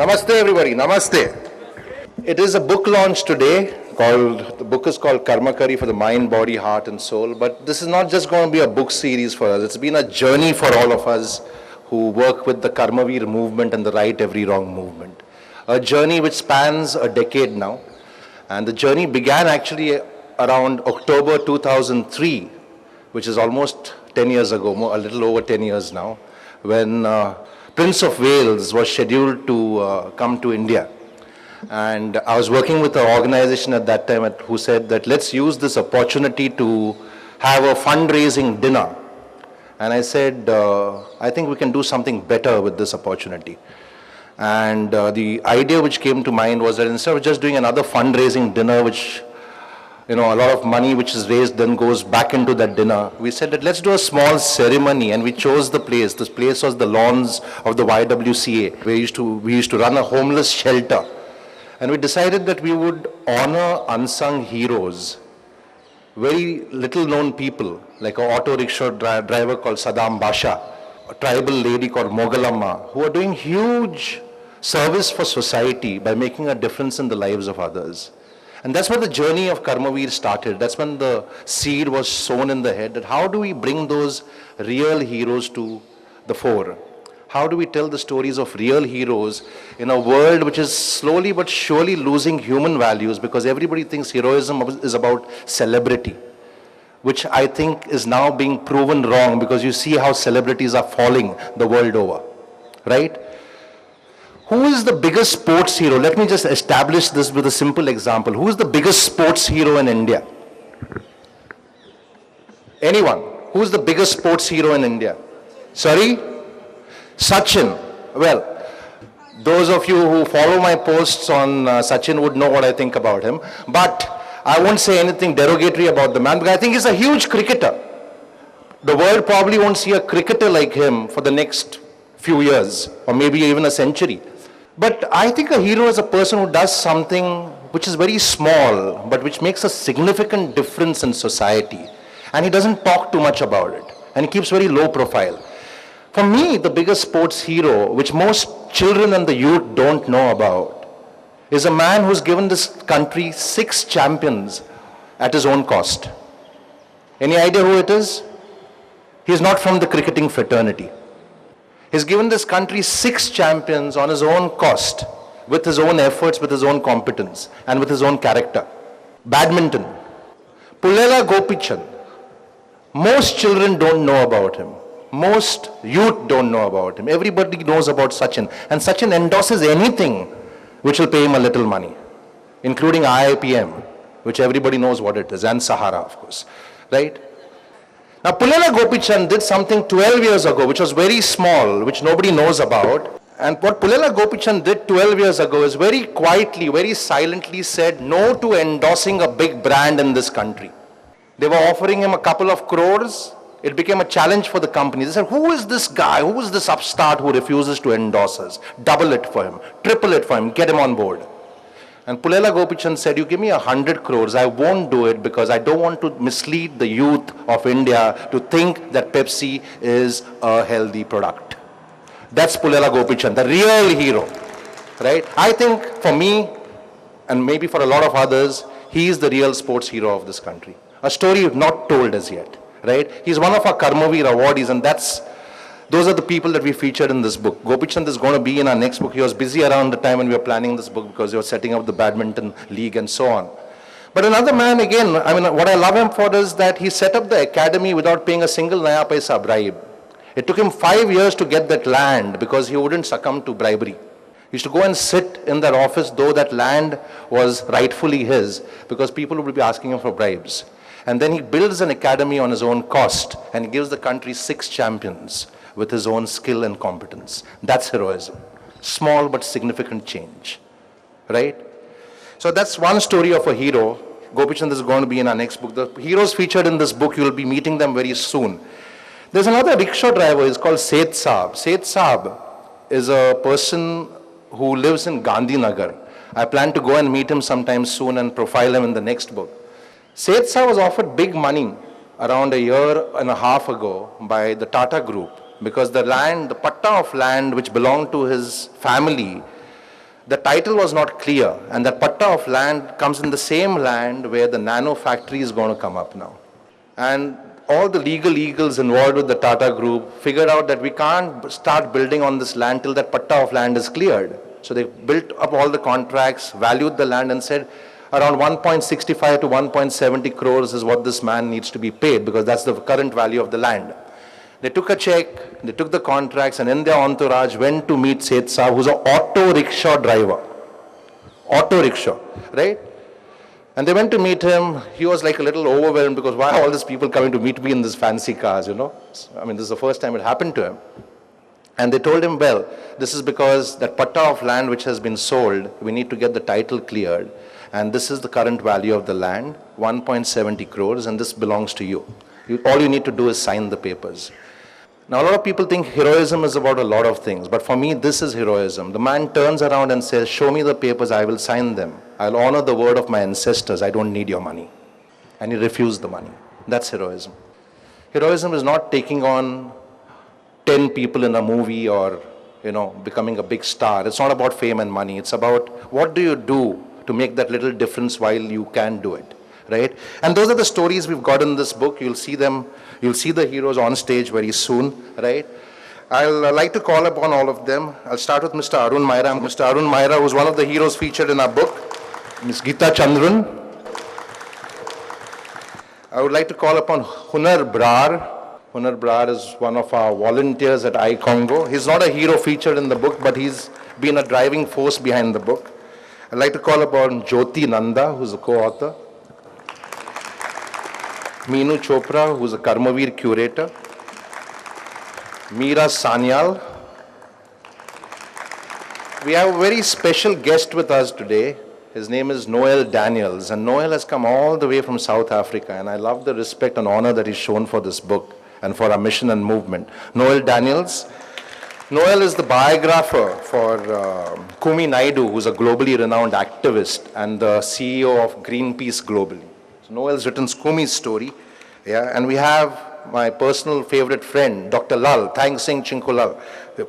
Namaste everybody, namaste. It is a book launch today the book is called Karma Curry for the mind, body, heart and soul. But this is not just going to be a book series for us. It's been a journey for all of us who work with the Karmavir movement and the Right Every Wrong movement. A journey which spans a decade now. And the journey began actually around October 2003, which is almost 10 years ago, a little over 10 years now, when Prince of Wales was scheduled to come to India. And I was working with an organization at that time who said that let's use this opportunity to have a fundraising dinner. And I said, I think we can do something better with this opportunity. And the idea which came to mind was that instead of just doing another fundraising dinner, which, a lot of money which is raised then goes back into that dinner, we said that let's do a small ceremony, and we chose the place. This place was the lawns of the YWCA. We used to run a homeless shelter. And we decided that we would honor unsung heroes, very little known people, like an auto rickshaw driver called Saddam Basha, a tribal lady called Mogalamma, who are doing huge service for society by making a difference in the lives of others. And that's where the journey of Karmavir started. That's when the seed was sown in the head, that how do we bring those real heroes to the fore? How do we tell the stories of real heroes in a world which is slowly but surely losing human values, because everybody thinks heroism is about celebrity, which I think is now being proven wrong, because you see how celebrities are falling the world over, right? Who is the biggest sports hero? Let me just establish this with a simple example. Who is the biggest sports hero in India? Anyone? Who is the biggest sports hero in India? Sorry? Sachin. Well, those of you who follow my posts on Sachin would know what I think about him. But I won't say anything derogatory about the man, because I think he's a huge cricketer. The world probably won't see a cricketer like him for the next few years, or maybe even a century. But I think a hero is a person who does something which is very small, but which makes a significant difference in society. And he doesn't talk too much about it. And he keeps very low profile. For me, the biggest sports hero, which most children and the youth don't know about, is a man who's given this country 6 champions at his own cost. Any idea who it is? He's not from the cricketing fraternity. He's given this country 6 champions on his own cost, with his own efforts, with his own competence, and with his own character. Badminton. Pullela Gopichand. Most children don't know about him. Most youth don't know about him. Everybody knows about Sachin. And Sachin endorses anything which will pay him a little money, including IIPM, which everybody knows what it is, and Sahara, of course, right? Now, Pullela Gopichand did something 12 years ago, which was very small, which nobody knows about. And what Pullela Gopichand did 12 years ago is very quietly, very silently said no to endorsing a big brand in this country. They were offering him a couple of crores. It became a challenge for the company. They said, who is this guy? Who is this upstart who refuses to endorse us? Double it for him, triple it for him, get him on board. And Pullela Gopichand said, you give me 100 crores, I won't do it, because I don't want to mislead the youth of India to think that Pepsi is a healthy product. That's Pullela Gopichand, the real hero, right? I think for me, and maybe for a lot of others, he is the real sports hero of this country. A story not told as yet. Right? He's one of our Karmavir awardees, and those are the people that we featured in this book. Gopichand is going to be in our next book. He was busy around the time when we were planning this book, because he was setting up the badminton league and so on. But another man, again, what I love him for is that he set up the academy without paying a single naya paisa bribe. It took him 5 years to get that land, because he wouldn't succumb to bribery. He used to go and sit in that office, though that land was rightfully his, because people would be asking him for bribes. And then he builds an academy on his own cost, and he gives the country 6 champions with his own skill and competence. That's heroism. Small but significant change, right? So that's one story of a hero. Gopichand is going to be in our next book. The heroes featured in this book, you will be meeting them very soon. There's another rickshaw driver, he's called Seth Saab. Seth Saab is a person who lives in Gandhinagar. I plan to go and meet him sometime soon and profile him in the next book. Seth Saab was offered big money around a year and a half ago by the Tata Group, because the patta of land which belonged to his family the title was not clear, and that patta of land comes in the same land where the nano factory is going to come up now. And all the legal eagles involved with the Tata Group figured out that we can't start building on this land till that patta of land is cleared. So they built up all the contracts, valued the land and said around 1.65 to 1.70 crores is what this man needs to be paid, because that's the current value of the land. They took a check, they took the contracts, and in their entourage went to meet Seth Saab, who's an auto rickshaw driver. Auto rickshaw, right? And they went to meet him. He was like a little overwhelmed because why are all these people coming to meet me in these fancy cars, you know? I mean, this is the first time it happened to him. And they told him, well, this is because that patta of land which has been sold, we need to get the title cleared. And this is the current value of the land, 1.70 crores, and this belongs to you. All you need to do is sign the papers. Now, a lot of people think heroism is about a lot of things, but for me, this is heroism. The man turns around and says, show me the papers, I will sign them. I'll honor the word of my ancestors, I don't need your money. And he refused the money. That's heroism. Heroism is not taking on 10 people in a movie or, you know, becoming a big star. It's not about fame and money. It's about what do you do to make that little difference while you can do it. Right? And those are the stories we've got in this book. You'll see them, you'll see the heroes on stage very soon, right? I'll like to call upon all of them. I'll start with Mr. Arun Maira. Mr. Arun Maira was one of the heroes featured in our book. Ms. Geeta Chandran. I would like to call upon Hunar Brar. Hunar Brar is one of our volunteers at iCongo. He's not a hero featured in the book, but he's been a driving force behind the book. I'd like to call upon Jyoti Nanda, who's a co-author. Meenu Chopra, who's a Karmavir curator. Meera Sanyal. We have a very special guest with us today. His name is Noel Daniels, and Noel has come all the way from South Africa, and I love the respect and honor that he's shown for this book and for our mission and movement. Noel Daniels. Noel is the biographer for Kumi Naidu, who's a globally renowned activist and the CEO of Greenpeace globally. Noel's written Kumi's story, yeah, and we have my personal favorite friend, Dr. Lal, Thang Singh Chinkulal.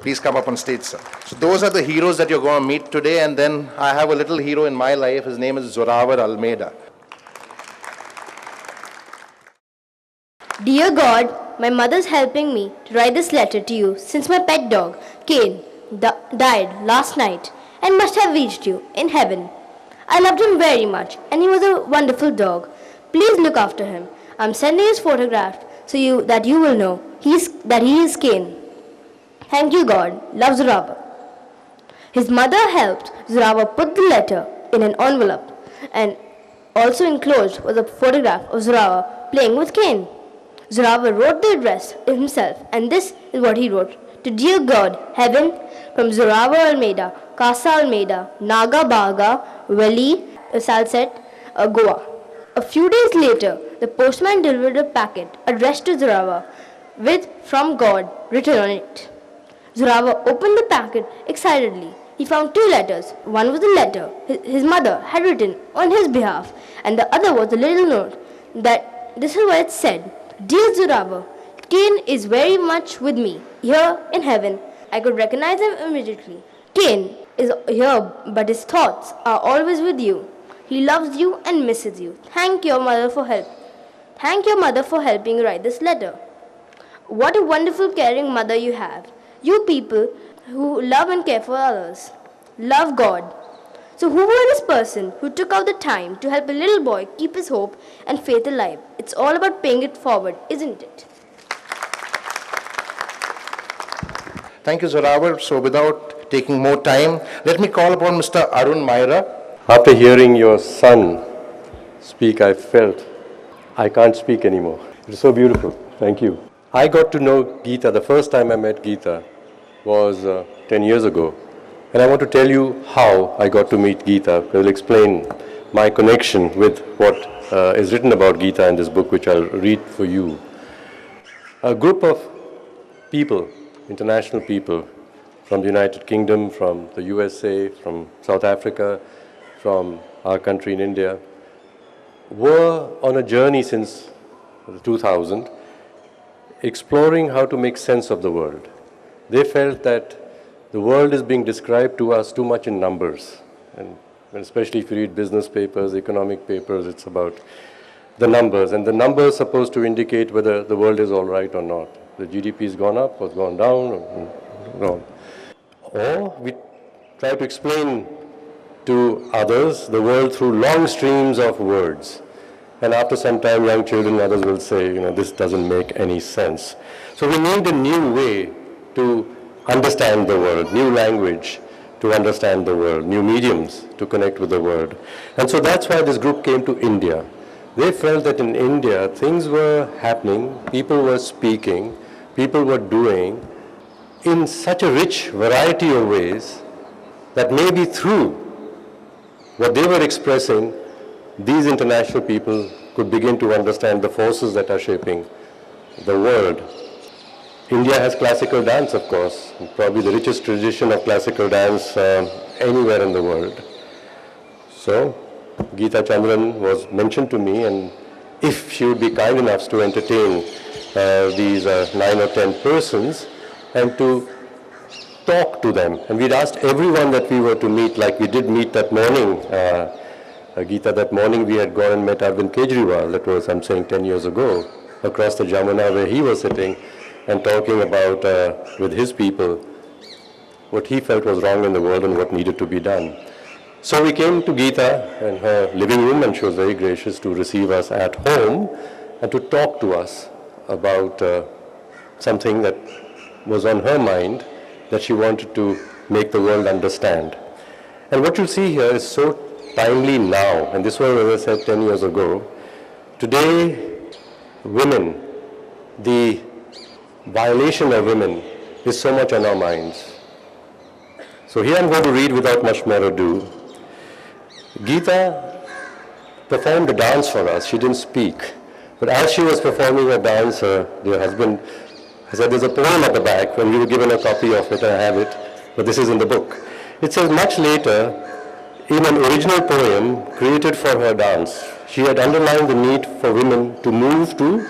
Please come up on stage, sir. So those are the heroes that you're going to meet today, and then I have a little hero in my life. His name is Jeroninio Almeida. Dear God, my mother's helping me to write this letter to you since my pet dog, Kane, died last night and must have reached you in heaven. I loved him very much, and he was a wonderful dog. Please look after him. I'm sending his photograph so that you will know that he is Kane. Thank you, God. Love, Zorawa. His mother helped Zorawa put the letter in an envelope, and also enclosed was a photograph of Zorawa playing with Kane. Zorawa wrote the address himself, and this is what he wrote. To dear God, heaven, from Zorawa Almeida, Casa Almeida, Naga Baga, Valley, Salset, Goa. A few days later, the postman delivered a packet addressed to Zorawa with "From God" written on it. Zorawa opened the packet excitedly. He found two letters. One was a letter his mother had written on his behalf, and the other was a little note that this is what it said. Dear Zorawa, Kane is very much with me here in heaven. I could recognize him immediately. Kane is here, but his thoughts are always with you. He loves you and misses you. Thank your mother for helping you write this letter. What a wonderful, caring mother you have. You people who love and care for others. Love God. So who was this person who took out the time to help a little boy keep his hope and faith alive? It's all about paying it forward, isn't it? Thank you, Zorawa. So without taking more time, let me call upon Mr. Arun Maira. After hearing your son speak, I felt I can't speak anymore. It was so beautiful. Thank you. I got to know Geeta. The first time I met Geeta was 10 years ago. And I want to tell you how I got to meet Geeta. I will explain my connection with what is written about Geeta in this book, which I'll read for you. A group of people, international people, from the United Kingdom, from the USA, from South Africa, from our country in India, were on a journey since 2000, exploring how to make sense of the world. They felt that the world is being described to us too much in numbers. And especially if you read business papers, economic papers, it's about the numbers. And the numbers are supposed to indicate whether the world is all right or not. The GDP has gone up or gone down or wrong. Or we try to explain to others the world through long streams of words. And after some time, young children, others will say, this doesn't make any sense. So we need a new way to understand the world, new language to understand the world, new mediums to connect with the world. And so that's why this group came to India. They felt that in India, things were happening, people were speaking, people were doing in such a rich variety of ways that maybe through what they were expressing, these international people could begin to understand the forces that are shaping the world. India has classical dance, of course, probably the richest tradition of classical dance anywhere in the world. So, Geeta Chandran was mentioned to me, and if she would be kind enough to entertain these 9 or 10 persons and to talk to them. And we'd asked everyone that we were to meet, like we did meet that morning. Geeta, that morning we had gone and met Arvind Kejriwal, that was, I'm saying, 10 years ago, across the Jamuna where he was sitting and talking about, with his people, what he felt was wrong in the world and what needed to be done. So we came to Geeta in her living room, and she was very gracious to receive us at home and to talk to us about something that was on her mind that she wanted to make the world understand. And what you see here is so timely now, and this was, as I said, 10 years ago. Today, women, the violation of women is so much on our minds. So here I'm going to read without much more ado. Geeta performed a dance for us. She didn't speak. But as she was performing her dance, her dear husband said, there's a poem at the back, when we were given a copy of it, I have it, but this is in the book. It says, much later, in an original poem created for her dance, she had underlined the need for women to move to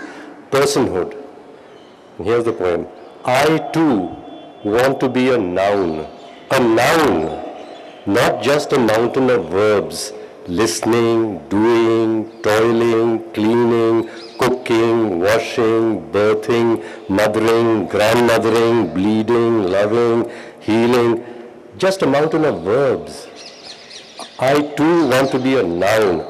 personhood. And here's the poem. I too want to be a noun, not just a mountain of verbs, listening, doing, toiling, cleaning, cooking, washing, birthing, mothering, grandmothering, bleeding, loving, healing, just a mountain of verbs. I too want to be a noun,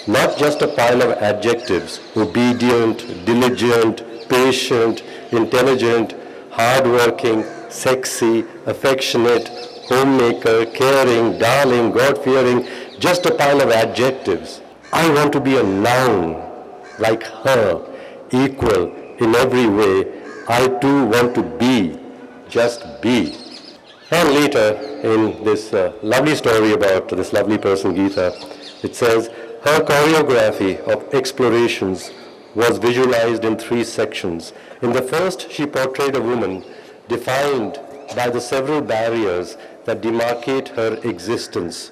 not just a pile of adjectives, obedient, diligent, patient, intelligent, hardworking, sexy, affectionate, homemaker, caring, darling, God-fearing, just a pile of adjectives. I want to be a noun, like her, equal in every way. I too want to be, just be. And later, in this lovely story about this lovely person, Geeta, it says, her choreography of explorations was visualized in 3 sections. In the first, she portrayed a woman defined by the several barriers that demarcate her existence.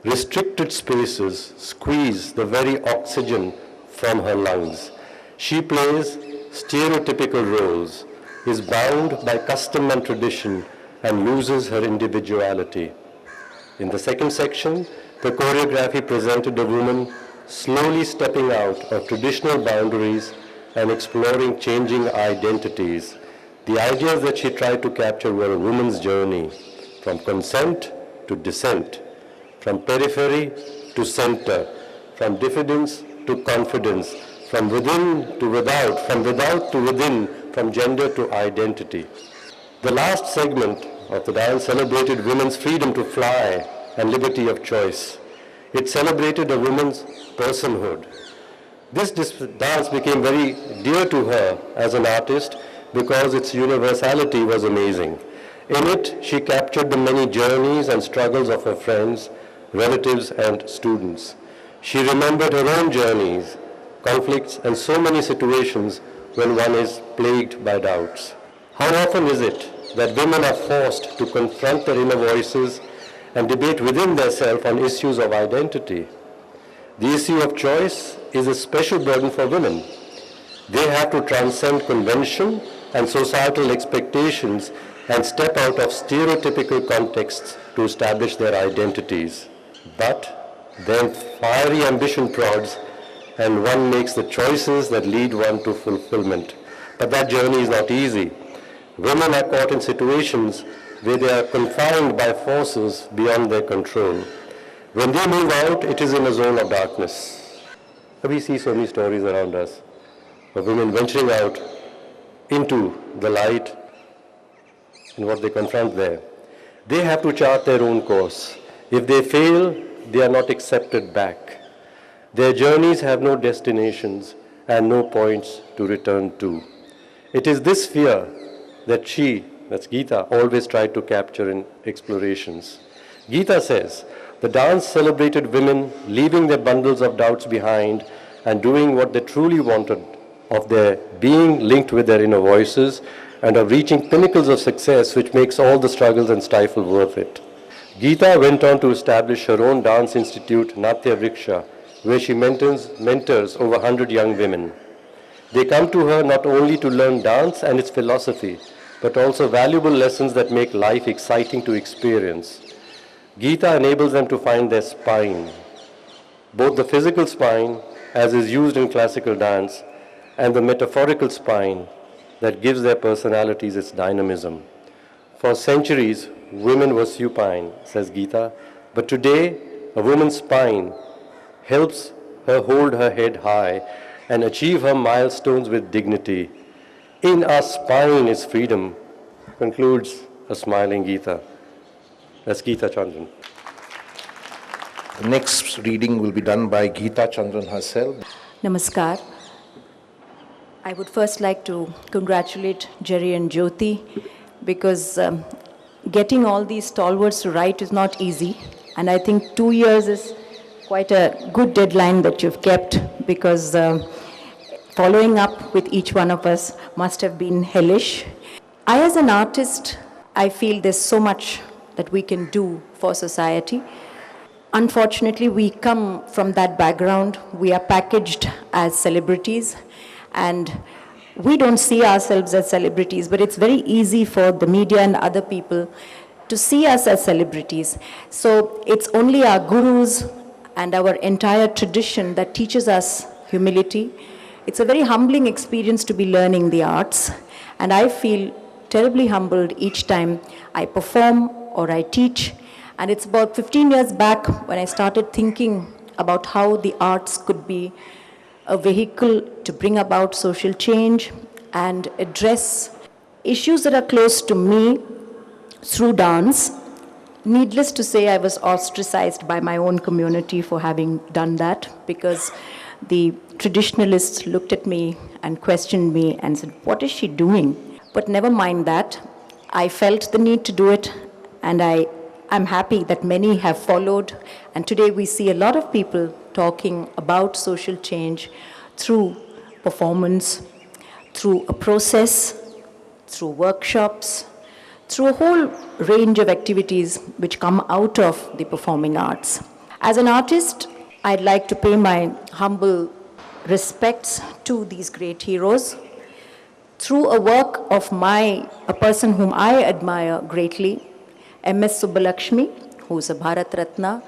Restricted spaces squeeze the very oxygen from her lungs. She plays stereotypical roles, is bound by custom and tradition, and loses her individuality. In the second section, the choreography presented a woman slowly stepping out of traditional boundaries and exploring changing identities. The ideas that she tried to capture were a woman's journey from consent to dissent, from periphery to center, from diffidence to confidence, from within to without, from without to within, from gender to identity. The last segment of the dance celebrated women's freedom to fly and liberty of choice. It celebrated a woman's personhood. This dance became very dear to her as an artist because its universality was amazing. In it, she captured the many journeys and struggles of her friends, relatives, and students. She remembered her own journeys, conflicts, and so many situations when one is plagued by doubts. How often is it that women are forced to confront their inner voices and debate within themselves on issues of identity? The issue of choice is a special burden for women. They have to transcend convention and societal expectations and step out of stereotypical contexts to establish their identities. But then fiery ambition prods and one makes the choices that lead one to fulfillment. But that journey is not easy. Women are caught in situations where they are confined by forces beyond their control. When they move out, it is in a zone of darkness. We see so many stories around us of women venturing out into the light and what they confront there. They have to chart their own course. If they fail, they are not accepted back. Their journeys have no destinations and no points to return to. It is this fear that that's Gita, always tried to capture in explorations. Gita says, the dance celebrated women leaving their bundles of doubts behind and doing what they truly wanted, of their being linked with their inner voices and of reaching pinnacles of success which makes all the struggles and stifle worth it. Gita went on to establish her own dance institute, Natya Vriksha, where she mentors over 100 young women. They come to her not only to learn dance and its philosophy, but also valuable lessons that make life exciting to experience. Gita enables them to find their spine, both the physical spine, as is used in classical dance, and the metaphorical spine that gives their personalities its dynamism. For centuries, women were supine, says Gita, but today, a woman's spine helps her hold her head high and achieve her milestones with dignity. In our spine is freedom, concludes a smiling Gita. That's Geeta Chandran. The next reading will be done by Geeta Chandran herself. Namaskar. I would first like to congratulate Jerry and Jyoti because getting all these stalwarts to write is not easy. And I think 2 years is quite a good deadline that you've kept because following up with each one of us must have been hellish. I, as an artist, I feel there's so much that we can do for society. Unfortunately, we come from that background. We are packaged as celebrities, and we don't see ourselves as celebrities, but it's very easy for the media and other people to see us as celebrities. So it's only our gurus and our entire tradition that teaches us humility. It's a very humbling experience to be learning the arts, and I feel terribly humbled each time I perform or I teach. And it's about 15 years back when I started thinking about how the arts could be a vehicle to bring about social change and address issues that are close to me through dance. Needless to say, I was ostracized by my own community for having done that because the traditionalists looked at me and questioned me and said, "What is she doing?" But never mind that. I felt the need to do it, and I'm happy that many have followed. And today we see a lot of people talking about social change through performance, through a process, through workshops, through a whole range of activities which come out of the performing arts. As an artist, I'd like to pay my humble respects to these great heroes through a work of a person whom I admire greatly, M.S. Subbulakshmi, who's a Bharat Ratna,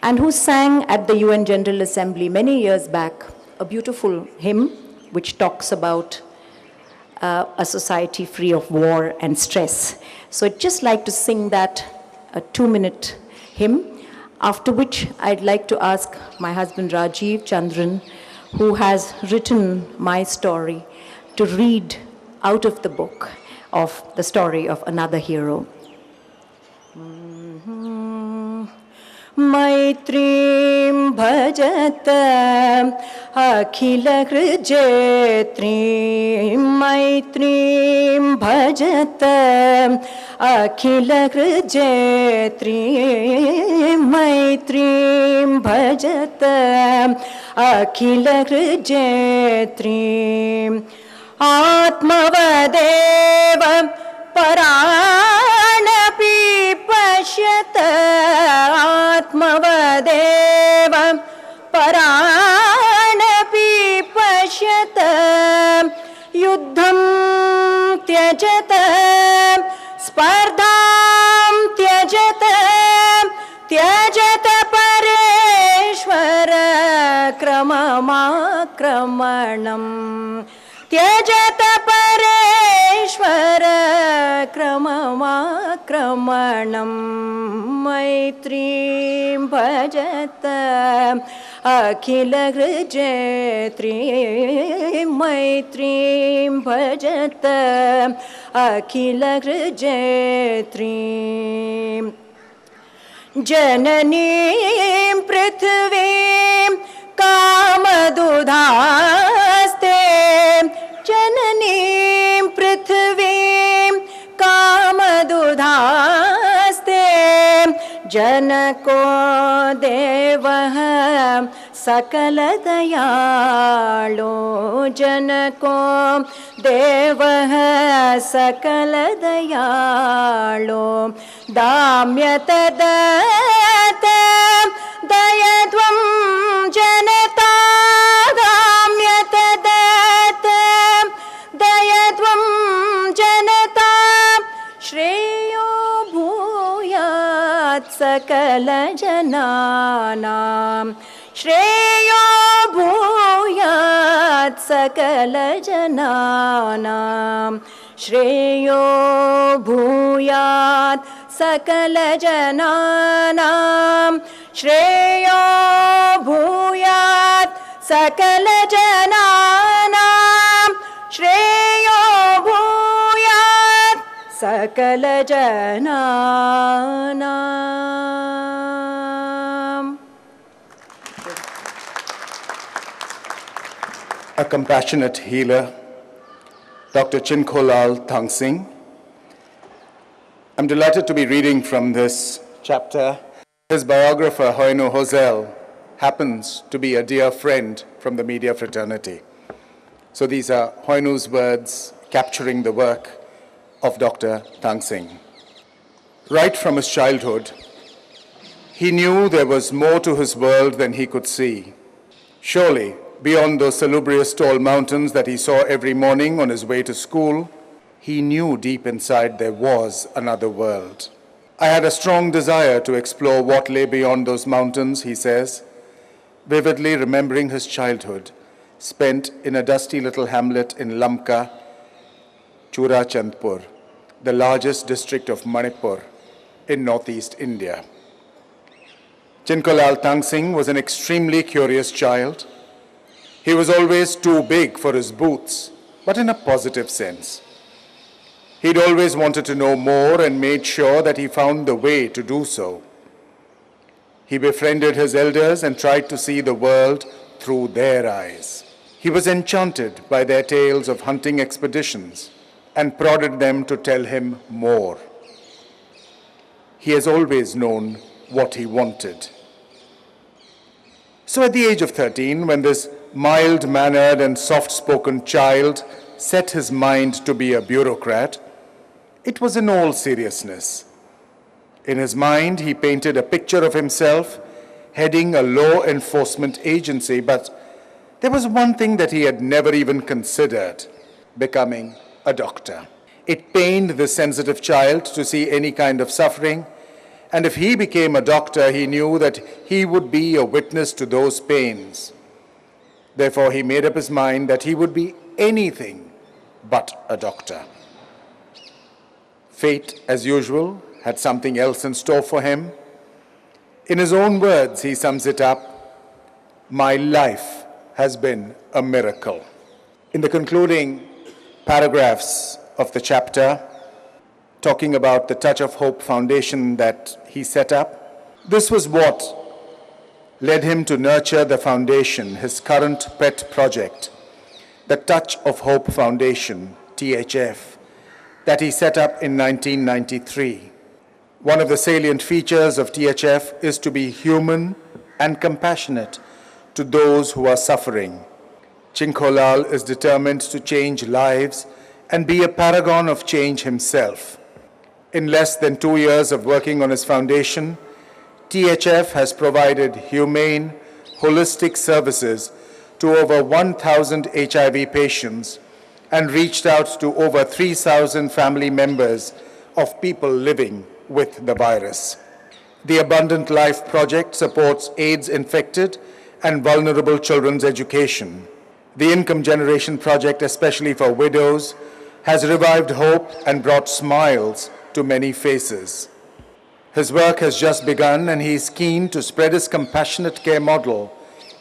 and who sang at the UN General Assembly many years back a beautiful hymn which talks about a society free of war and stress. So I'd just like to sing that, a 2-minute hymn, after which I'd like to ask my husband Rajiv Chandran, who has written my story, to read out of the book of the story of another hero. Maitrim bhajata akhila hrijetrim, Maitrim bhajata akhila hrijetrim, Maitrim bhajata akhila hrijetrim, Atmavadeva Paranapi Pashyata, Atmavadeva Paranapi Pashyata, Yuddham Tyajata क्रममाक्रमणम् त्यजत परेश्वर क्रममाक्रमणम् मैत्रीं भजत अखिलहृजेत्रीं मैत्रीं भजत अखिलहृजेत्रीं जननीं पृथ्वीं कामदुधास्ते जननीं पृथ्वीं कामदुधास्ते जनको देवः सकलदयाळो जनको देवः सकलदयाळो दाम्यतदत दयध्वं जनता दाम्यतदत दयध्वं जनता श्रेयो भूयात् सकलजनानां श्रेयो भूयात् सकलजनानां श्रेयो भूयात् सकलजनानां श्रेयो भूयात् सकलजनानां श्रेयो भूयात् सकलजनानाम्. A compassionate healer, Dr. Chinkolal Thangsing. I'm delighted to be reading from this chapter. His biographer, Hoinu Hozel, happens to be a dear friend from the media fraternity. So these are Hoinu's words capturing the work of Dr. Thangsing. Right from his childhood, he knew there was more to his world than he could see. Surely, beyond those salubrious tall mountains that he saw every morning on his way to school, he knew deep inside there was another world. I had a strong desire to explore what lay beyond those mountains, he says, vividly remembering his childhood, spent in a dusty little hamlet in Lamka, Churachandpur, the largest district of Manipur in northeast India. Chinkolal Thangsing was an extremely curious child. He was always too big for his boots, but in a positive sense. He'd always wanted to know more and made sure that he found the way to do so. He befriended his elders and tried to see the world through their eyes. He was enchanted by their tales of hunting expeditions and prodded them to tell him more. He has always known what he wanted. So at the age of 13, when this mild-mannered and soft-spoken child set his mind to be a bureaucrat, it was in all seriousness. In his mind, he painted a picture of himself heading a law enforcement agency, but there was one thing that he had never even considered: becoming a doctor. It pained the sensitive child to see any kind of suffering, and if he became a doctor, he knew that he would be a witness to those pains. Therefore, he made up his mind that he would be anything but a doctor. Fate, as usual, had something else in store for him. In his own words, he sums it up: "My life has been a miracle." In the concluding paragraphs of the chapter, talking about the Touch of Hope Foundation that he set up, this was what led him to nurture the foundation, his current pet project, the Touch of Hope Foundation, THF, that he set up in 1993. One of the salient features of THF is to be human and compassionate to those who are suffering. Chinkolal is determined to change lives and be a paragon of change himself. In less than 2 years of working on his foundation, THF has provided humane, holistic services to over 1,000 HIV patients and reached out to over 3,000 family members of people living with the virus. The Abundant Life Project supports AIDS-infected and vulnerable children's education. The Income Generation Project, especially for widows, has revived hope and brought smiles to many faces. His work has just begun, and he is keen to spread his compassionate care model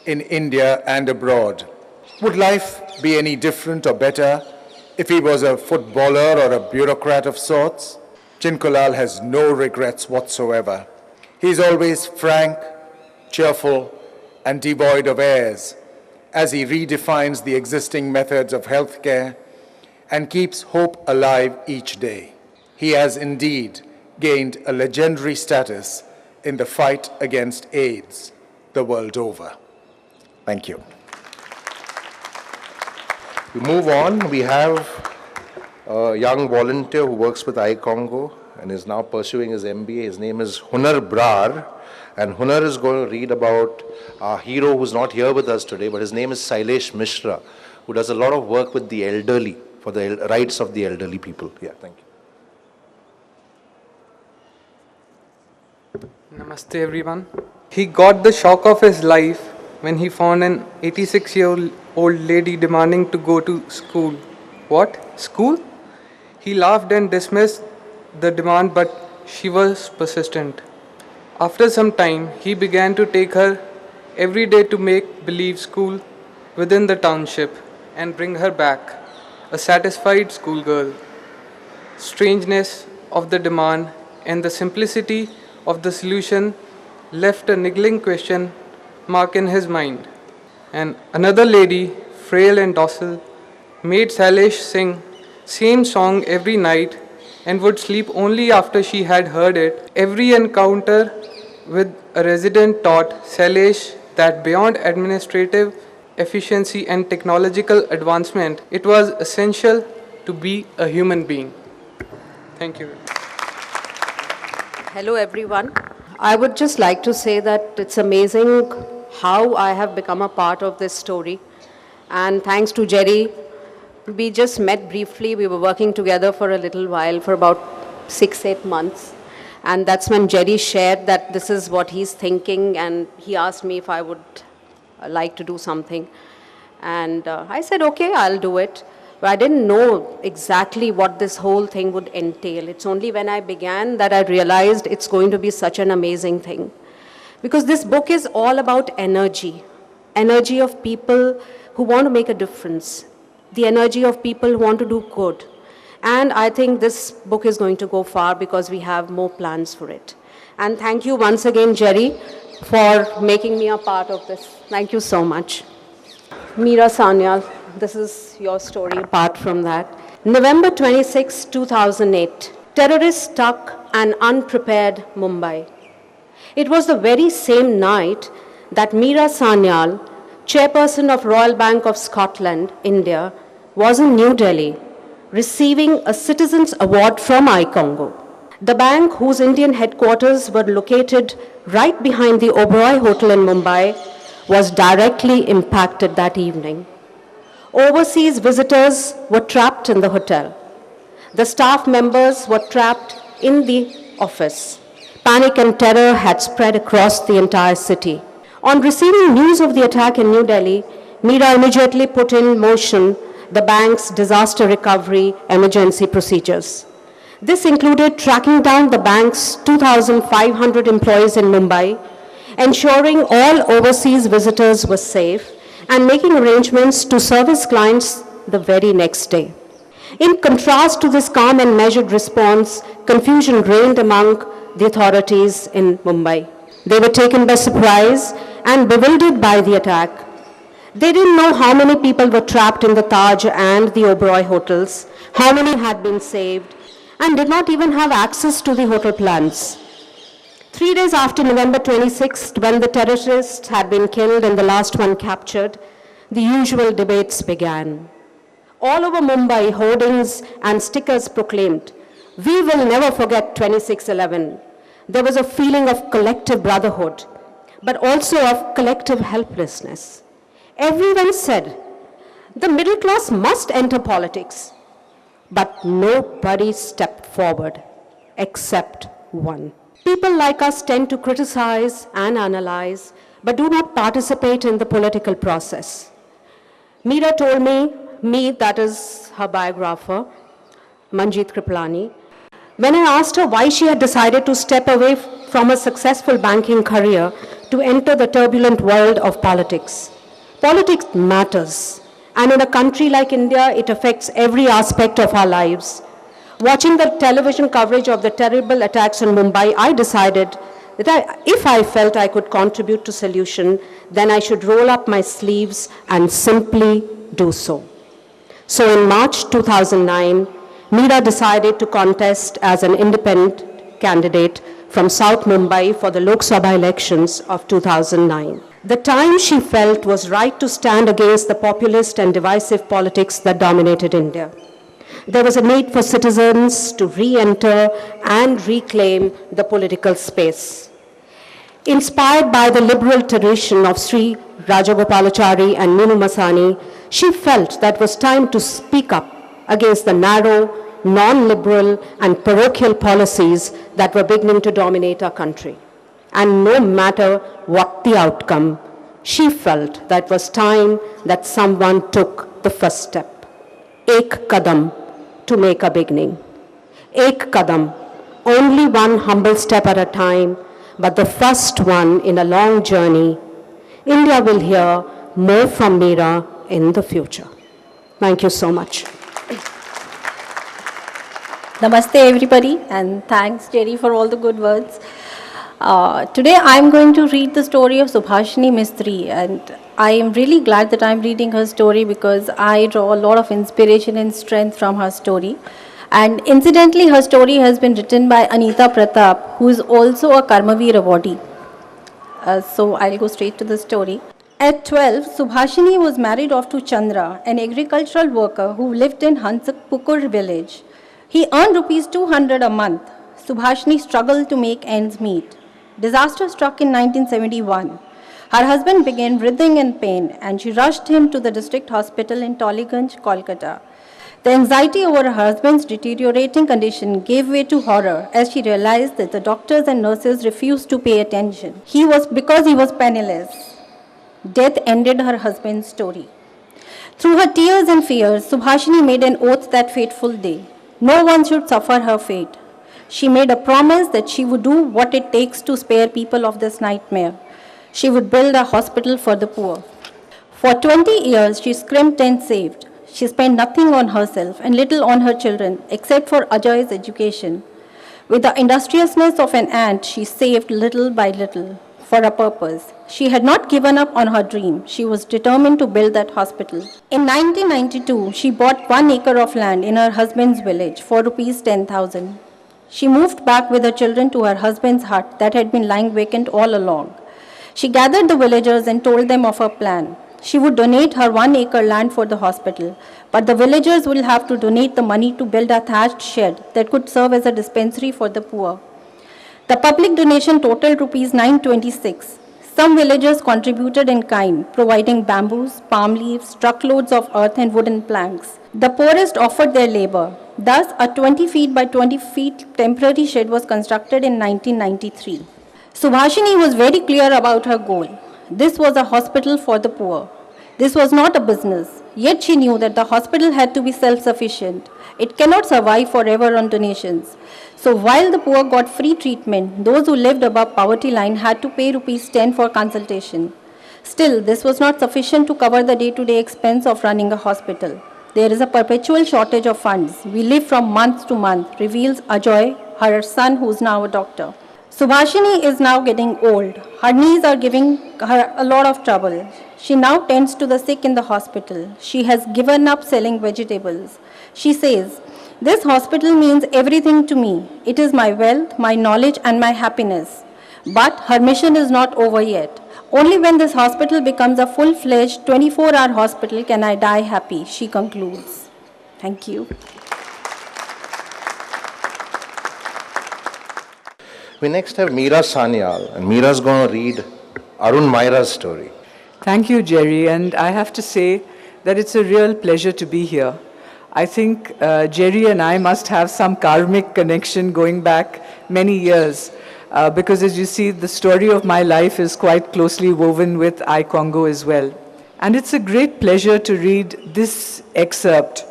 in India and abroad. Would life be any different or better if he was a footballer or a bureaucrat of sorts? Chinkulal has no regrets whatsoever. He is always frank, cheerful, and devoid of airs as he redefines the existing methods of healthcare and keeps hope alive each day. He has indeed gained a legendary status in the fight against AIDS the world over. Thank you. We move on. We have a young volunteer who works with iCongo and is now pursuing his MBA. His name is Hunar Brar, and Hunar is going to read about our hero who's not here with us today, but his name is Sailesh Mishra, who does a lot of work with the elderly, for the rights of the elderly people. Yeah, thank you. Namaste everyone. He got the shock of his life when he found an 86-year-old lady demanding to go to school. What? School? He laughed and dismissed the demand, but she was persistent. After some time, he began to take her every day to make-believe school within the township and bring her back, a satisfied schoolgirl. Strangeness of the demand and the simplicity of the solution left a niggling question mark in his mind. And another lady, frail and docile, made Sailesh sing same song every night and would sleep only after she had heard it. Every encounter with a resident taught Sailesh that beyond administrative efficiency and technological advancement, it was essential to be a human being. Thank you. Hello everyone. I would just like to say that it's amazing how I have become a part of this story. And thanks to Jerry, we just met briefly. We were working together for a little while, for about 6-8 months. And that's when Jerry shared that this is what he's thinking, and he asked me if I would like to do something. And I said, okay, I'll do it. But I didn't know exactly what this whole thing would entail. It's only when I began that I realized it's going to be such an amazing thing. Because this book is all about energy of people who want to make a difference, the energy of people who want to do good. And I think this book is going to go far because we have more plans for it. And thank you once again, Jerry, for making me a part of this. Thank you so much. Meera Sanyal, this is your story apart from that. November 26, 2008, terrorists struck an unprepared Mumbai. It was the very same night that Meera Sanyal, chairperson of Royal Bank of Scotland, India, was in New Delhi, receiving a Citizens Award from iCongo. The bank, whose Indian headquarters were located right behind the Oberoi Hotel in Mumbai, was directly impacted that evening. Overseas visitors were trapped in the hotel. The staff members were trapped in the office. Panic and terror had spread across the entire city. On receiving news of the attack in New Delhi, Meera immediately put in motion the bank's disaster recovery emergency procedures. This included tracking down the bank's 2,500 employees in Mumbai, ensuring all overseas visitors were safe, and making arrangements to service clients the very next day. In contrast to this calm and measured response, confusion reigned among the authorities in Mumbai. They were taken by surprise and bewildered by the attack. They didn't know how many people were trapped in the Taj and the Oberoi hotels, how many had been saved, and did not even have access to the hotel plans. 3 days after November 26th, when the terrorists had been killed and the last one captured, the usual debates began. All over Mumbai, hoardings and stickers proclaimed, "We will never forget 26/11. There was a feeling of collective brotherhood, but also of collective helplessness. Everyone said, the middle class must enter politics. But nobody stepped forward, except one. People like us tend to criticize and analyze, but do not participate in the political process. Meera told me, that is her biographer, Manjeet Kripalani, when I asked her why she had decided to step away from a successful banking career to enter the turbulent world of politics. Politics matters, and in a country like India, it affects every aspect of our lives. Watching the television coverage of the terrible attacks on Mumbai, I decided that if I felt I could contribute to solution, then I should roll up my sleeves and simply do so. So in March 2009, Meera decided to contest as an independent candidate from South Mumbai for the Lok Sabha elections of 2009. The time she felt was right to stand against the populist and divisive politics that dominated India. There was a need for citizens to re-enter and reclaim the political space. Inspired by the liberal tradition of Sri Rajagopalachari and Minu Masani, she felt that it was time to speak up against the narrow, non-liberal and parochial policies that were beginning to dominate our country. And no matter what the outcome, she felt that it was time that someone took the first step. Ek kadam, to make a beginning. Ek kadam, only one humble step at a time, but the first one in a long journey. India will hear more from Meera in the future. Thank you so much. Namaste everybody, and thanks Jerry for all the good words. Today I am going to read the story of Subhashini Mistry, and I am really glad that I am reading her story because I draw a lot of inspiration and strength from her story. And incidentally, her story has been written by Anita Pratap, who is also a Karmavir awardee. So I'll go straight to the story. At 12, Subhashini was married off to Chandra, an agricultural worker who lived in Hansakpukur village. He earned rupees 200 a month. Subhashini struggled to make ends meet. Disaster struck in 1971. Her husband began writhing in pain and she rushed him to the district hospital in Tollygunge, Kolkata. The anxiety over her husband's deteriorating condition gave way to horror as she realized that the doctors and nurses refused to pay attention. Because he was penniless. Death ended her husband's story. Through her tears and fears, Subhashini made an oath that fateful day. No one should suffer her fate. She made a promise that she would do what it takes to spare people of this nightmare. She would build a hospital for the poor. For 20 years, she scrimped and saved. She spent nothing on herself and little on her children, except for Ajay's education. With the industriousness of an ant, she saved little by little for a purpose. She had not given up on her dream. She was determined to build that hospital. In 1992, she bought 1 acre of land in her husband's village for rupees 10,000. She moved back with her children to her husband's hut that had been lying vacant all along. She gathered the villagers and told them of her plan. She would donate her 1 acre land for the hospital, but the villagers will have to donate the money to build a thatched shed that could serve as a dispensary for the poor. The public donation totaled rupees 926. Some villagers contributed in kind, providing bamboos, palm leaves, truckloads of earth and wooden planks. The poorest offered their labor. Thus, a 20 feet by 20 feet temporary shed was constructed in 1993. Subhashini was very clear about her goal. This was a hospital for the poor. This was not a business. Yet she knew that the hospital had to be self-sufficient. It cannot survive forever on donations. So while the poor got free treatment, those who lived above poverty line had to pay rupees 10 for consultation. Still, this was not sufficient to cover the day-to-day expense of running a hospital. There is a perpetual shortage of funds. We live from month to month, reveals Ajay, her son who is now a doctor. Subhashini is now getting old. Her knees are giving her a lot of trouble. She now tends to the sick in the hospital. She has given up selling vegetables. She says, "This hospital means everything to me. It is my wealth, my knowledge and my happiness." But her mission is not over yet. Only when this hospital becomes a full-fledged 24-hour hospital can I die happy, she concludes. Thank you. We next have Meera Sanyal, and Meera's going to read Arun Maira's story. Thank you, Jerry, and I have to say that it's a real pleasure to be here. I think Jerry and I must have some karmic connection going back many years. because as you see, the story of my life is quite closely woven with I-Congo as well. And it's a great pleasure to read this excerpt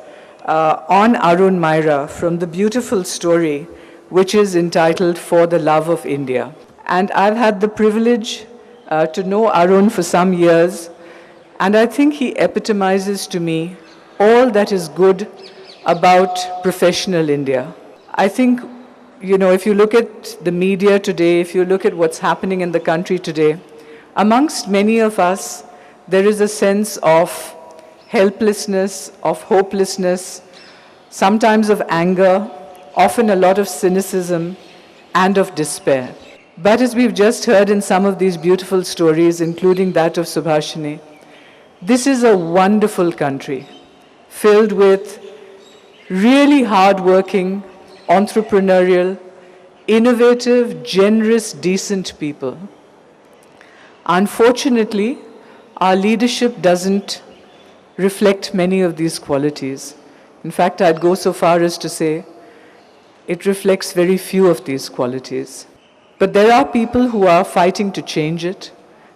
on Arun Myra from the beautiful story, which is entitled For the Love of India. And I've had the privilege to know Arun for some years, and I think he epitomizes to me all that is good about professional India. I think, you know, if you look at the media today, if you look at what's happening in the country today, amongst many of us, there is a sense of helplessness, of hopelessness, sometimes of anger, often a lot of cynicism, and of despair. But as we've just heard in some of these beautiful stories, including that of Subhashini, this is a wonderful country, filled with really hardworking, entrepreneurial, innovative, generous, decent people. Unfortunately, our leadership doesn't reflect many of these qualities. In fact, I'd go so far as to say it reflects very few of these qualities. But there are people who are fighting to change it.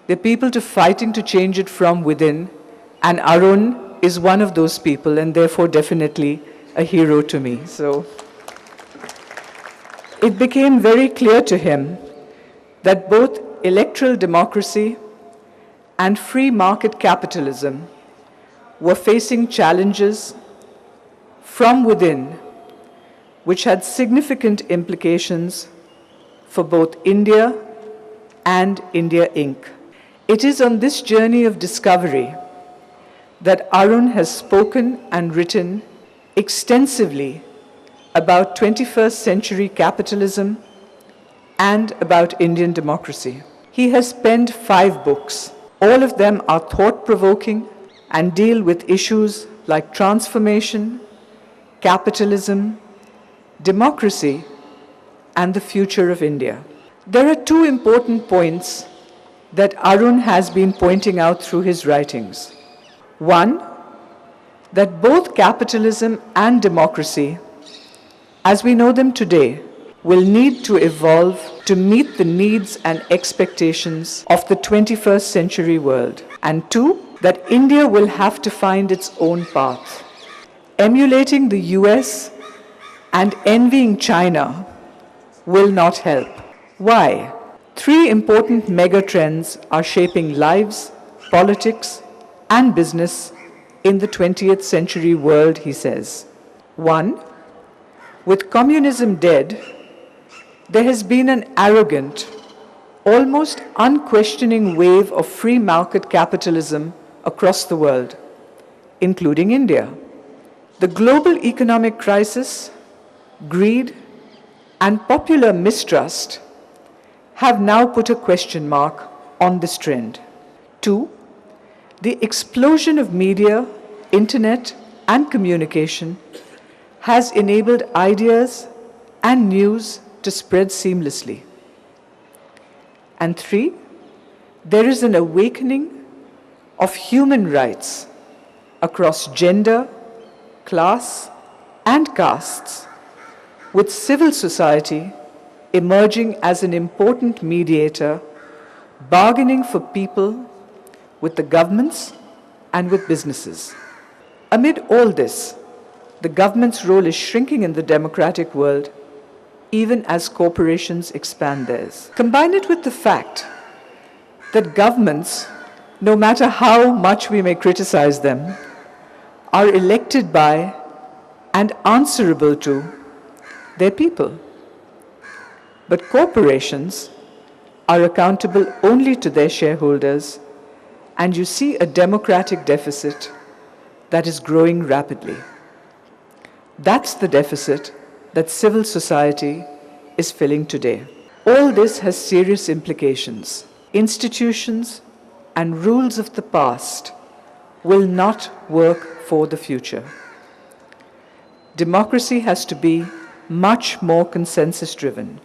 There are people fighting to change it from within, and Arun is one of those people, and therefore definitely a hero to me. So it became very clear to him that both electoral democracy and free market capitalism were facing challenges from within, which had significant implications for both India and India Inc. It is on this journey of discovery that Arun has spoken and written extensively about 21st century capitalism and about Indian democracy. He has penned 5 books. All of them are thought-provoking and deal with issues like transformation, capitalism, democracy, and the future of India. There are 2 important points that Arun has been pointing out through his writings. One, that both capitalism and democracy, as we know them today, will need to evolve to meet the needs and expectations of the 21st century world. And 2, that India will have to find its own path. Emulating the US and envying China will not help. Why? 3 important megatrends are shaping lives, politics, and business in the 20th century world, he says. 1, with communism dead, there has been an arrogant, almost unquestioning wave of free market capitalism across the world, including India. The global economic crisis, greed, and popular mistrust have now put a question mark on this trend. 2, the explosion of media, internet, and communication has enabled ideas and news to spread seamlessly. And 3, there is an awakening of human rights across gender, class, and castes, with civil society emerging as an important mediator, bargaining for people with the governments and with businesses. Amid all this, the government's role is shrinking in the democratic world, even as corporations expand theirs. Combine it with the fact that governments, no matter how much we may criticize them, are elected by and answerable to their people. But corporations are accountable only to their shareholders, and you see a democratic deficit that is growing rapidly. That's the deficit that civil society is filling today. All this has serious implications. Institutions and rules of the past will not work for the future. Democracy has to be much more consensus-driven.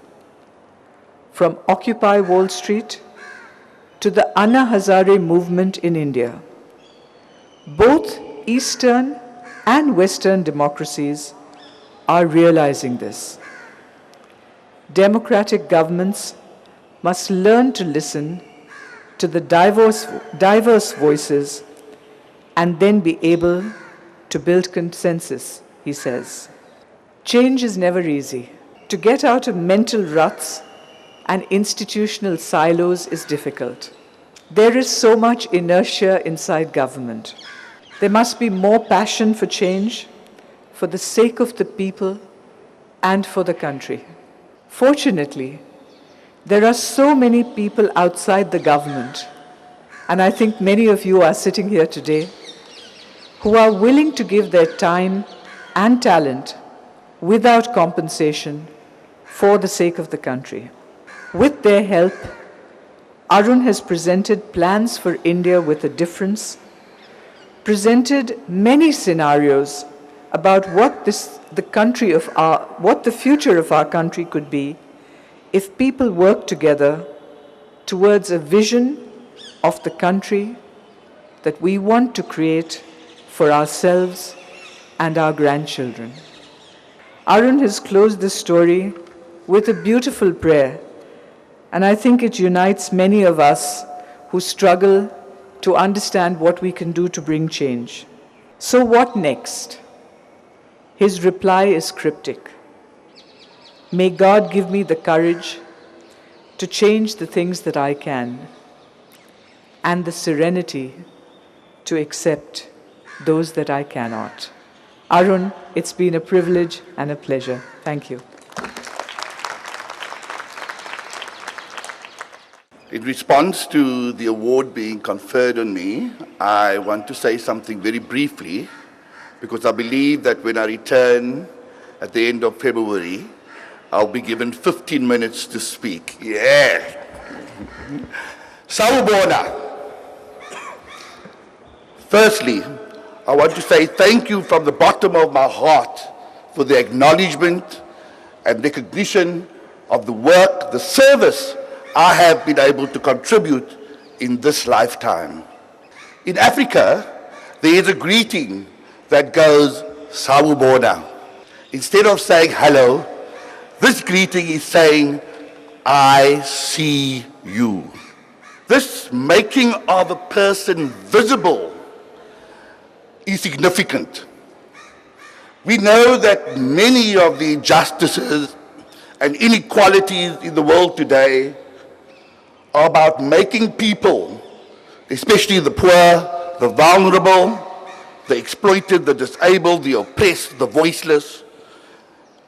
From Occupy Wall Street to the Anna Hazare movement in India, both Eastern and Western democracies are realizing this. Democratic governments must learn to listen to the diverse voices and then be able to build consensus, he says. Change is never easy. To get out of mental ruts and institutional silos is difficult. There is so much inertia inside government. There must be more passion for change, for the sake of the people and for the country. Fortunately, there are so many people outside the government, and I think many of you are sitting here today, who are willing to give their time and talent without compensation for the sake of the country. With their help, Arun has presented plans for India with a difference, presented many scenarios about what the future of our country could be if people work together towards a vision of the country that we want to create for ourselves and our grandchildren. Arun has closed this story with a beautiful prayer, and I think it unites many of us who struggle to understand what we can do to bring change. So what next? His reply is cryptic. May God give me the courage to change the things that I can, and the serenity to accept those that I cannot. Arun, it's been a privilege and a pleasure. Thank you. In response to the award being conferred on me, I want to say something very briefly, because I believe that when I return at the end of February, I'll be given 15 minutes to speak. Yeah. Sawubona. Firstly, I want to say thank you from the bottom of my heart for the acknowledgement and recognition of the work, the service I have been able to contribute in this lifetime. In Africa, there is a greeting that goes, Sawubona. Instead of saying hello, this greeting is saying, I see you. This making of a person visible is significant. We know that many of the injustices and inequalities in the world today are about making people, especially the poor, the vulnerable, the exploited, the disabled, the oppressed, the voiceless,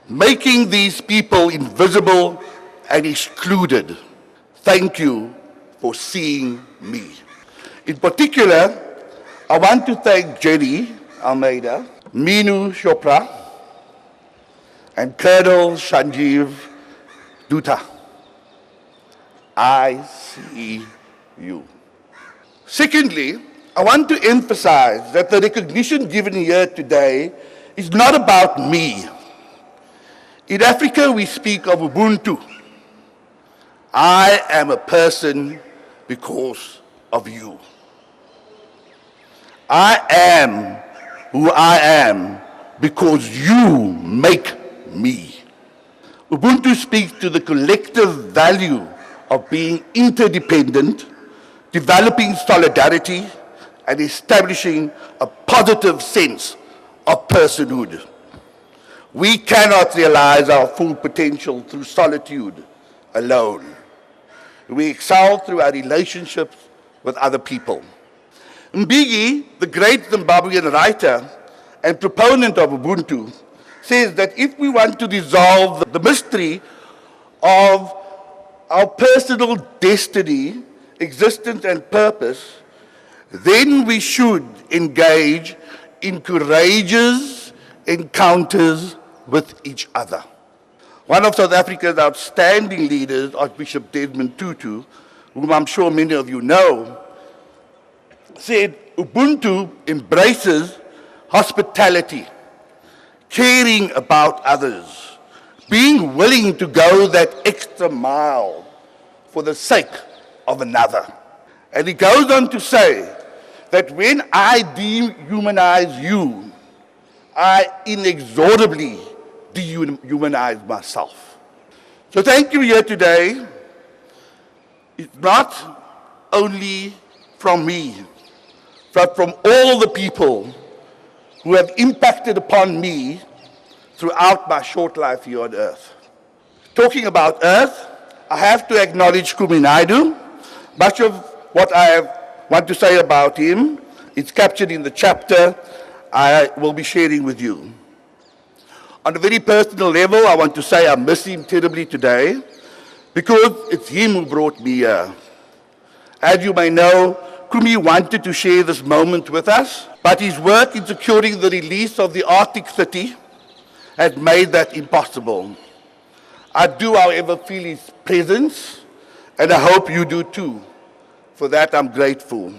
making these people invisible and excluded. Thank you for seeing me. In particular, I want to thank Jeroninio Almeida, Minu Chopra, and Colonel Sanjeev Dutta. I see you. Secondly, I want to emphasize that the recognition given here today is not about me. In Africa, we speak of Ubuntu. I am a person because of you. I am who I am because you make me. Ubuntu speaks to the collective value of being interdependent, developing solidarity, and establishing a positive sense of personhood. We cannot realize our full potential through solitude alone. We excel through our relationships with other people. Mbeki, the great Zimbabwean writer and proponent of Ubuntu, says that if we want to dissolve the mystery of our personal destiny, existence, and purpose, then we should engage in courageous encounters with each other. One of South Africa's outstanding leaders, Archbishop Desmond Tutu, whom I'm sure many of you know, said Ubuntu embraces hospitality, caring about others, being willing to go that extra mile for the sake of another. And he goes on to say that when I dehumanize you, I inexorably dehumanize myself. So thank you here today It's not only from me, but from all the people who have impacted upon me throughout my short life here on earth. Talking about earth, I have to acknowledge Kurry Naidu. Much of what I want to say about him is captured in the chapter I will be sharing with you. On a very personal level, I want to say I miss him terribly today because it's him who brought me here. As you may know, Kurry wanted to share this moment with us, but his work in securing the release of the Arctic City has made that impossible. I do, however, feel his presence, and I hope you do too. For that, I'm grateful.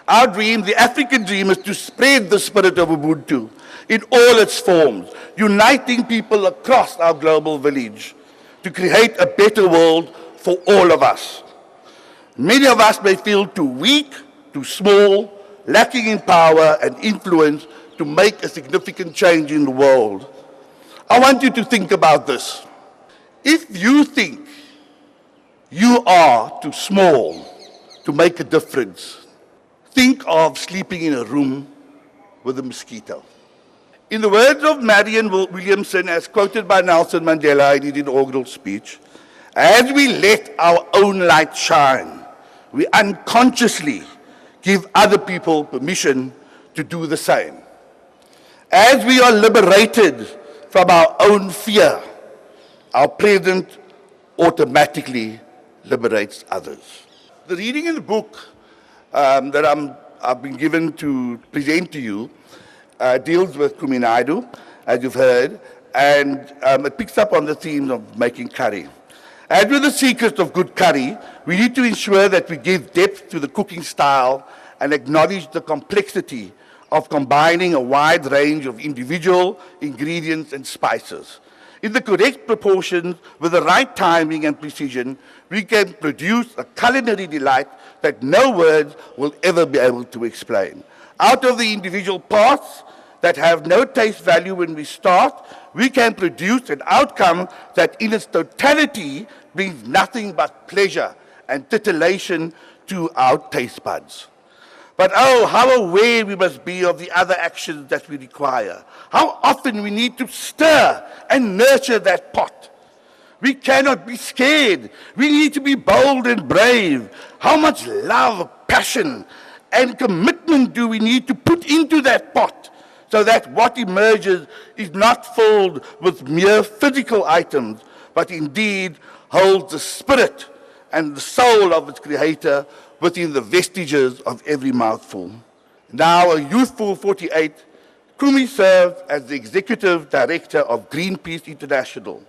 Our dream, the African dream, is to spread the spirit of Ubuntu in all its forms, uniting people across our global village to create a better world for all of us. Many of us may feel too weak, too small, lacking in power and influence to make a significant change in the world. I want you to think about this. If you think you are too small to make a difference, think of sleeping in a room with a mosquito. In the words of Marianne Williamson, as quoted by Nelson Mandela in his inaugural speech, as we let our own light shine, we unconsciously give other people permission to do the same. As we are liberated from our own fear, our present automatically liberates others. The reading in the book that I've been given to present to you deals with Kurry Naidu, as you've heard, and it picks up on the theme of making curry. As with the secret of good curry, we need to ensure that we give depth to the cooking style and acknowledge the complexity of combining a wide range of individual ingredients and spices. In the correct proportions, with the right timing and precision, we can produce a culinary delight that no words will ever be able to explain. Out of the individual parts that have no taste value when we start, we can produce an outcome that in its totality brings nothing but pleasure and titillation to our taste buds. But oh, how aware we must be of the other actions that we require. How often we need to stir and nurture that pot. We cannot be scared. We need to be bold and brave. How much love, passion, and commitment do we need to put into that pot so that what emerges is not filled with mere physical items, but indeed holds the spirit and the soul of its creator within the vestiges of every mouthful. Now a youthful 48, Kurry served as the executive director of Greenpeace International,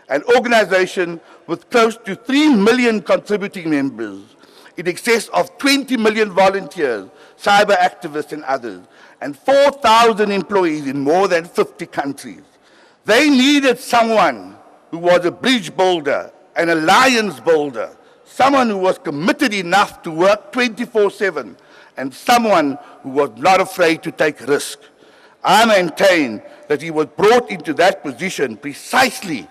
an organization with close to 3 million contributing members, in excess of 20 million volunteers, cyber activists and others, and 4,000 employees in more than 50 countries. They needed someone who was a bridge builder, an alliance builder, someone who was committed enough to work 24/7, and someone who was not afraid to take risk. I maintain that he was brought into that position precisely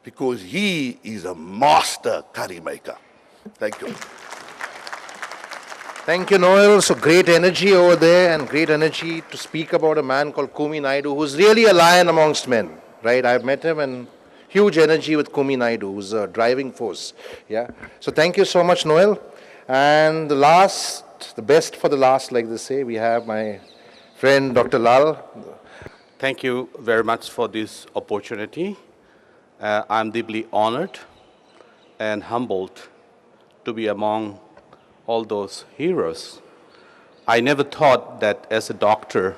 because he is a master curry maker. Thank you. Thank you, Noel. So great energy over there and great energy to speak about a man called Kurry Naidu, who's really a lion amongst men, right? I've met him and huge energy with Kurry Naidu, who's a driving force. Yeah. So thank you so much, Noel. And the best for the last, like they say, we have my friend Dr. Lal. Thank you very much for this opportunity. I'm deeply honored and humbled to be among all those heroes. I never thought that as a doctor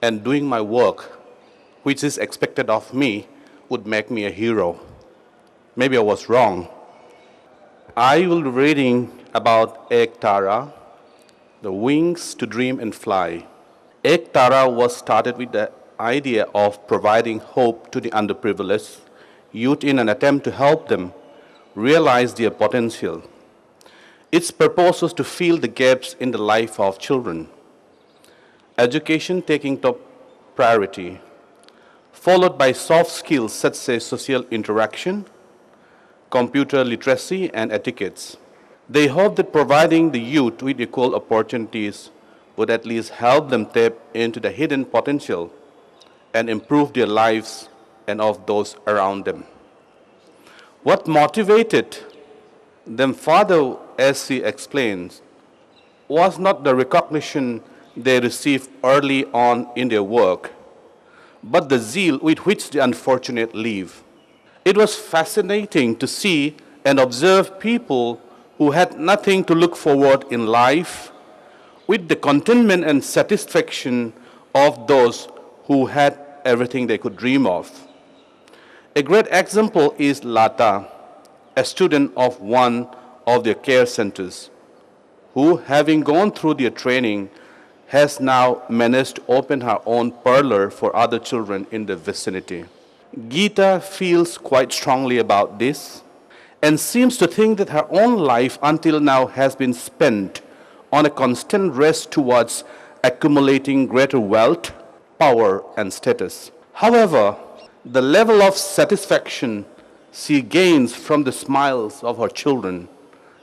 and doing my work, which is expected of me, would make me a hero. Maybe I was wrong. I will be reading about Ek Tara, the wings to dream and fly. Ek Tara was started with the idea of providing hope to the underprivileged youth in an attempt to help them realize their potential. Its purpose was to fill the gaps in the life of children. Education taking top priority, followed by soft skills such as social interaction, computer literacy, and etiquettes. They hope that providing the youth with equal opportunities would at least help them tap into the hidden potential and improve their lives and of those around them. What motivated them further, as he explains, was not the recognition they received early on in their work, but the zeal with which the unfortunate live. It was fascinating to see and observe people who had nothing to look forward in life with the contentment and satisfaction of those who had everything they could dream of. A great example is Lata, a student of one of their care centers, who, having gone through their training, has now managed to open her own parlor for other children in the vicinity. Geeta feels quite strongly about this and seems to think that her own life until now has been spent on a constant race towards accumulating greater wealth, power, and status. However, the level of satisfaction she gains from the smiles of her children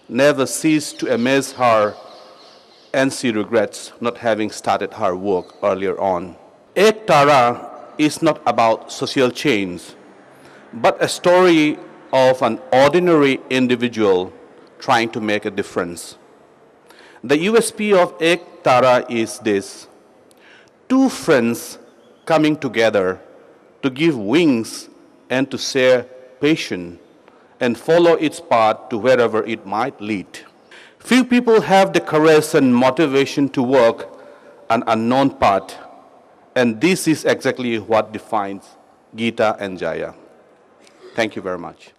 never ceases to amaze her, and she regrets not having started her work earlier on. Ek Tara is not about social change, but a story of an ordinary individual trying to make a difference. The USP of Ek Tara is this: two friends coming together to give wings and to share passion and follow its path to wherever it might lead. Few people have the courage and motivation to work an unknown path, and this is exactly what defines Geeta and Jaya. Thank you very much.